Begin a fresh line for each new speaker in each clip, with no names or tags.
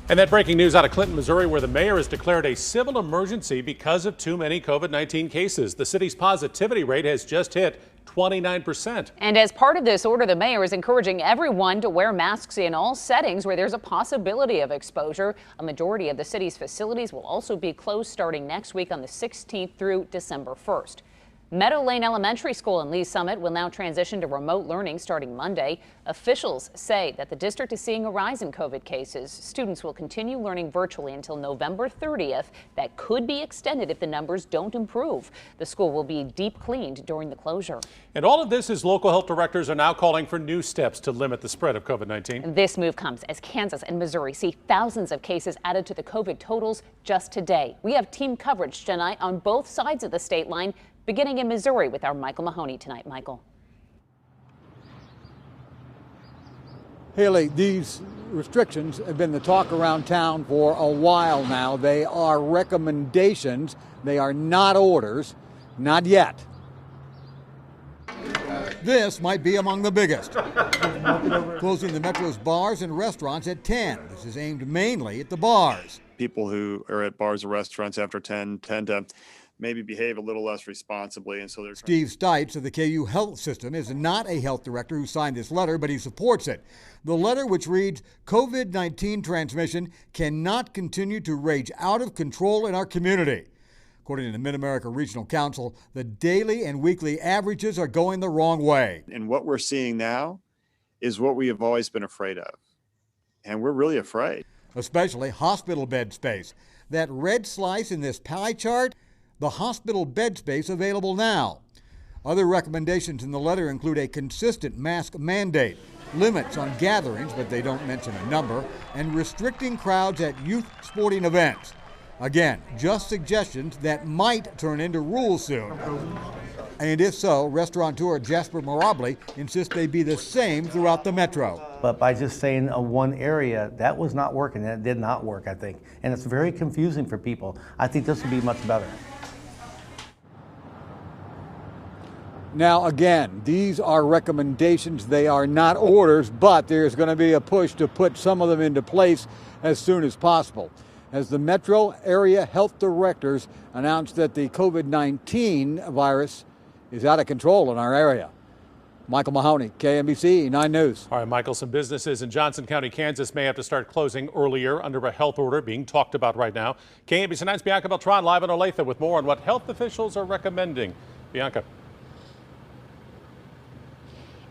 And that breaking news out of Clinton, Missouri, where the mayor has declared a civil emergency because of too many COVID-19 cases. The city's positivity rate has just hit 29%.
And as part of this order, the mayor is encouraging everyone to wear masks in all settings where there's a possibility of exposure. A majority of the city's facilities will also be closed starting next week on the 16th through December 1st. Meadow Lane Elementary School in Lee's Summit will now transition to remote learning starting Monday. Officials say that the district is seeing a rise in COVID cases. Students will continue learning virtually until November 30th. That could be extended if the numbers don't improve. The school will be deep cleaned during the closure.
And all of this as local health directors are now calling for new steps to limit the spread of COVID-19.
This move comes as Kansas and Missouri see thousands of cases added to the COVID totals just today. We have team coverage tonight on both sides of the state line, beginning in Missouri with our Michael Mahoney tonight. Michael.
Haley, these restrictions have been the talk around town for a while now. They are recommendations. They are not orders. Not yet. This might be among the biggest. Closing the Metro's bars and restaurants at 10. This is aimed mainly at the bars.
People who are at bars or restaurants after 10 tend to maybe behave a little less responsibly, and so they're.
Steve Stites of the KU Health System is not a health director who signed this letter, but he supports it. The letter, which reads, COVID-19 transmission cannot continue to rage out of control in our community. According to the Mid-America Regional Council, the daily and weekly averages are going the wrong way.
And what we're seeing now is what we have always been afraid of, and we're really afraid.
Especially hospital bed space. That red slice in this pie chart, the hospital bed space available now. Other recommendations in the letter include a consistent mask mandate, limits on gatherings, but they don't mention a number, and restricting crowds at youth sporting events. Again, just suggestions that might turn into rules soon. And if so, restaurateur Jasper Mirabli insists they be the same throughout the metro.
But by just saying one area, that was not working, and it did not work, I think. And it's very confusing for people. I think this would be much better.
Now, again, these are recommendations. They are not orders, but there's going to be a push to put some of them into place as soon as possible. As the metro area health directors announced that the COVID-19 virus is out of control in our area. Michael Mahoney, KMBC 9 News.
All right, Michael, some businesses in Johnson County, Kansas may have to start closing earlier under a health order being talked about right now. KMBC 9's Bianca Beltran live in Olathe with more on what health officials are recommending. Bianca.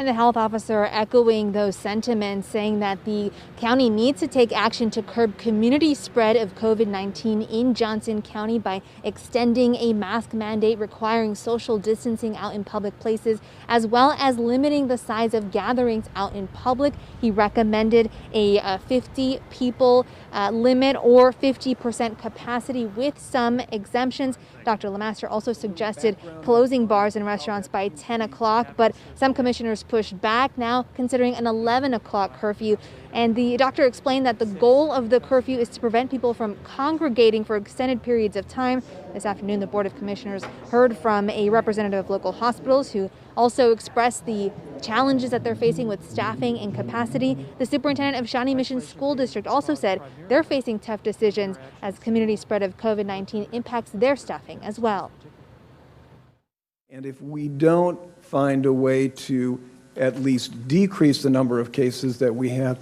And the health officer echoing those sentiments, saying that the county needs to take action to curb community spread of COVID-19 in Johnson County by extending a mask mandate requiring social distancing out in public places, as well as limiting the size of gatherings out in public. He recommended a 50 people limit or 50% capacity with some exemptions. Dr. Lemaster also suggested closing bars and restaurants by 10 o'clock, but some commissioners pushed back, now considering an 11 o'clock curfew. And the doctor explained that the goal of the curfew is to prevent people from congregating for extended periods of time. This afternoon, the Board of Commissioners heard from a representative of local hospitals who also expressed the challenges that they're facing with staffing and capacity. The superintendent of Shawnee Mission School District also said they're facing tough decisions as community spread of COVID-19 impacts their staffing as well.
And if we don't find a way to at least decrease the number of cases that we have,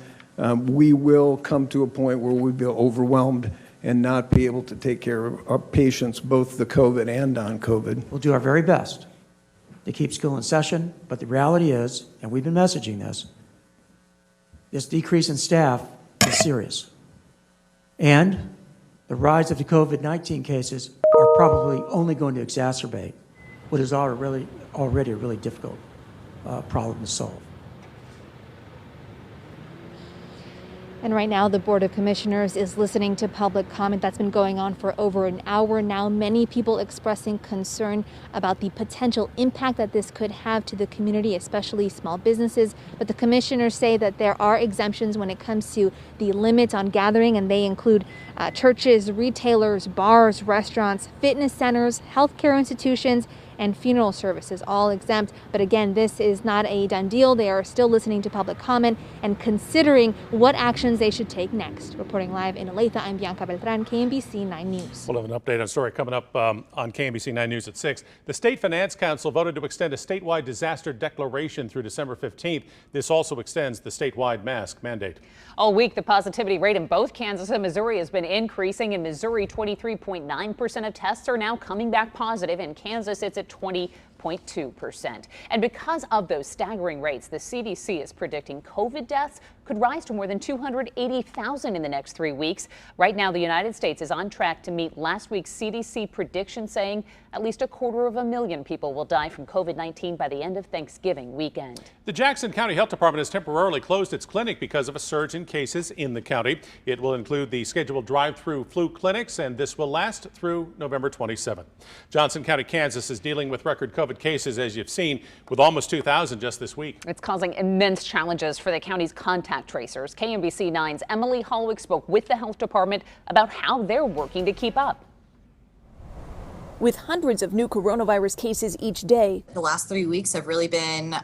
we will come to a point where we'll be overwhelmed and not be able to take care of our patients, both the COVID and non-COVID.
We'll do our very best to keep school in session, but the reality is, and we've been messaging this decrease in staff is serious. And the rise of the COVID-19 cases are probably only going to exacerbate what is already a really difficult problem to solve.
And right now, the Board of Commissioners is listening to public comment that's been going on for over an hour now. Many people expressing concern about the potential impact that this could have to the community, especially small businesses. But the commissioners say that there are exemptions when it comes to the limits on gathering, and they include churches, retailers, bars, restaurants, fitness centers, healthcare institutions, and funeral services, all exempt. But again, this is not a done deal. They are still listening to public comment and considering what actions they should take next. Reporting live in Olathe, I'm Bianca Beltran, KMBC 9 News.
We'll have an update on story coming up on KMBC 9 News at 6. The State Finance Council voted to extend a statewide disaster declaration through December 15th. This also extends the statewide mask mandate.
All week, the positivity rate in both Kansas and Missouri has been increasing. In Missouri, 23.9% of tests are now coming back positive. In Kansas, it's at 20.2%. And because of those staggering rates, the CDC is predicting COVID deaths could rise to more than 280,000 in the next 3 weeks. Right now, the United States is on track to meet last week's CDC prediction, saying at least 250,000 people will die from COVID-19 by the end of Thanksgiving weekend.
The Jackson County Health Department has temporarily closed its clinic because of a surge in cases in the county. It will include the scheduled drive-through flu clinics, and this will last through November 27th. Johnson County, Kansas is dealing with record COVID cases, as you've seen, with almost 2,000 just this week.
It's causing immense challenges for the county's contact tracers. KMBC 9's Emily Hallwick spoke with the health department about how they're working to keep up.
With hundreds of new coronavirus cases each day,
the last 3 weeks have really been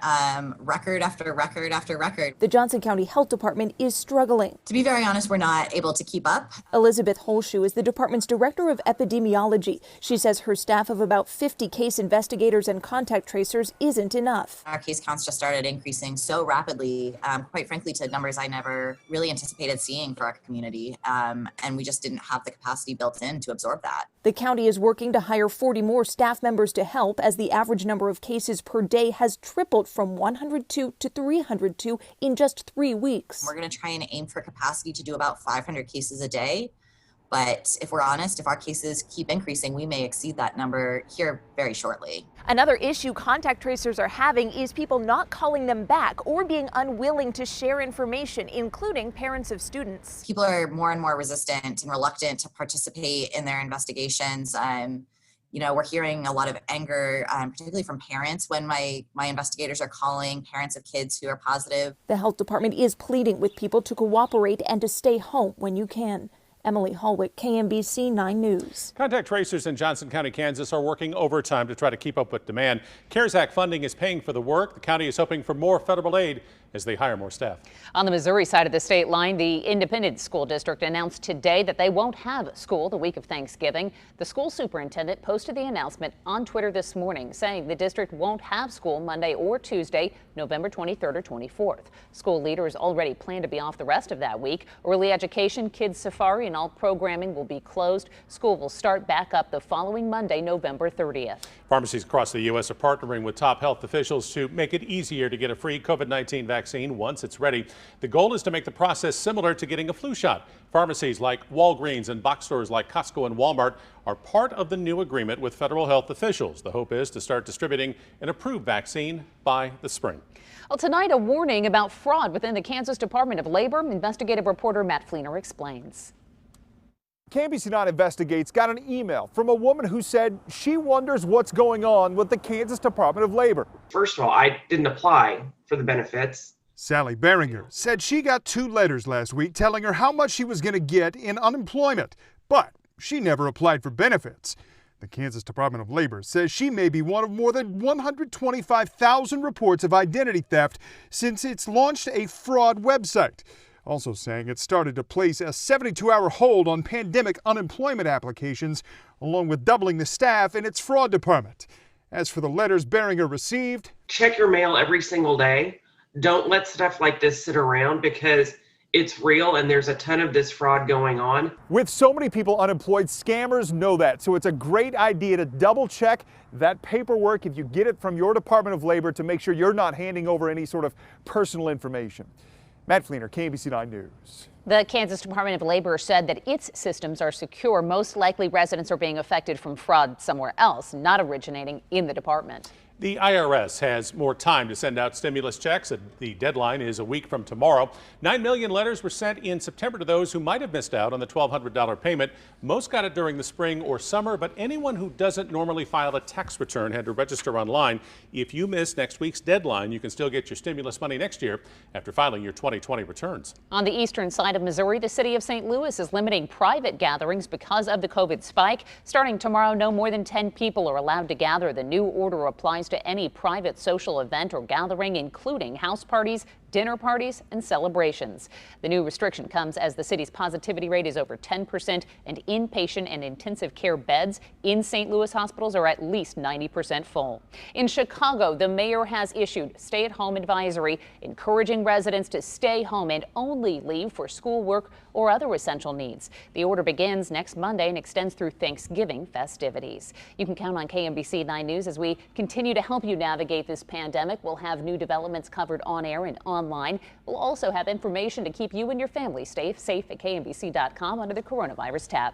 record after record after record.
The Johnson County Health Department is struggling.
To be very honest, we're not able to keep up.
Elizabeth Holshoe is the department's director of epidemiology. She says her staff of about 50 case investigators and contact tracers isn't enough.
Our case counts just started increasing so rapidly, quite frankly, to numbers I never really anticipated seeing for our community. And we just didn't have the capacity built in to absorb that.
The county is working to hire 40 more staff members to help, as the average number of cases per day has tripled from 102 to 302 in just 3 weeks.
We're going to try and aim for capacity to do about 500 cases a day. But if we're honest, if our cases keep increasing, we may exceed that number here very shortly.
Another issue contact tracers are having is people not calling them back or being unwilling to share information, including parents of students.
People are more and more resistant and reluctant to participate in their investigations. We're hearing a lot of anger, particularly from parents when my investigators are calling parents of kids who are positive.
The health department is pleading with people to cooperate and to stay home when you can. Emily Hallwick, KMBC 9 News.
Contact tracers in Johnson County, Kansas are working overtime to try to keep up with demand. CARES Act funding is paying for the work. The county is hoping for more federal aid as they hire more staff.
On the Missouri side of the state line, the Independent School District announced today that they won't have school the week of Thanksgiving. The school superintendent posted the announcement on Twitter this morning, saying the district won't have school Monday or Tuesday, November 23rd or 24th. School leaders already plan to be off the rest of that week. Early education, kids safari, and all programming will be closed. School will start back up the following Monday, November 30th.
Pharmacies across the U.S. are partnering with top health officials to make it easier to get a free COVID-19 vaccine once it's ready. The goal is to make the process similar to getting a flu shot. Pharmacies like Walgreens and box stores like Costco and Walmart are part of the new agreement with federal health officials. The hope is to start distributing an approved vaccine by the spring.
Well, tonight, a warning about fraud within the Kansas Department of Labor. Investigative reporter Matt Fleener explains.
KMBC 9 Investigates got an email from a woman who said she wonders what's going on with the Kansas Department of Labor.
First of all, I didn't apply for the benefits.
Sally Beringer said she got 2 letters last week telling her how much she was going to get in unemployment, but she never applied for benefits. The Kansas Department of Labor says she may be one of more than 125,000 reports of identity theft since it's launched a fraud website. Also saying it started to place a 72-hour hold on pandemic unemployment applications, along with doubling the staff in its fraud department. As for the letters Beringer received,
check your mail every single day. Don't let stuff like this sit around because it's real and there's a ton of this fraud going on.
With so many people unemployed, scammers know that. So it's a great idea to double check that paperwork if you get it from your Department of Labor to make sure you're not handing over any sort of personal information. Matt Fleener, KMBC 9 News.
The Kansas Department of Labor said that its systems are secure. Most likely residents are being affected from fraud somewhere else, not originating in the department.
The IRS has more time to send out stimulus checks. The deadline is a week from tomorrow. 9 million letters were sent in September to those who might have missed out on the $1,200 payment. Most got it during the spring or summer, but anyone who doesn't normally file a tax return had to register online. If you miss next week's deadline, you can still get your stimulus money next year after filing your 2020 returns.
On the eastern side of Missouri, the city of St. Louis is limiting private gatherings because of the COVID spike. Starting tomorrow, no more than 10 people are allowed to gather. The new order applies to any private social event or gathering, including house parties, dinner parties, and celebrations. The new restriction comes as the city's positivity rate is over 10%, and inpatient and intensive care beds in St. Louis hospitals are at least 90% full. In Chicago, the mayor has issued stay-at-home advisory encouraging residents to stay home and only leave for schoolwork or other essential needs. The order begins next Monday and extends through Thanksgiving festivities. You can count on KMBC 9 News as we continue to help you navigate this pandemic. We'll have new developments covered on air and online. We'll also have information to keep you and your family safe at KMBC.com under the coronavirus tab.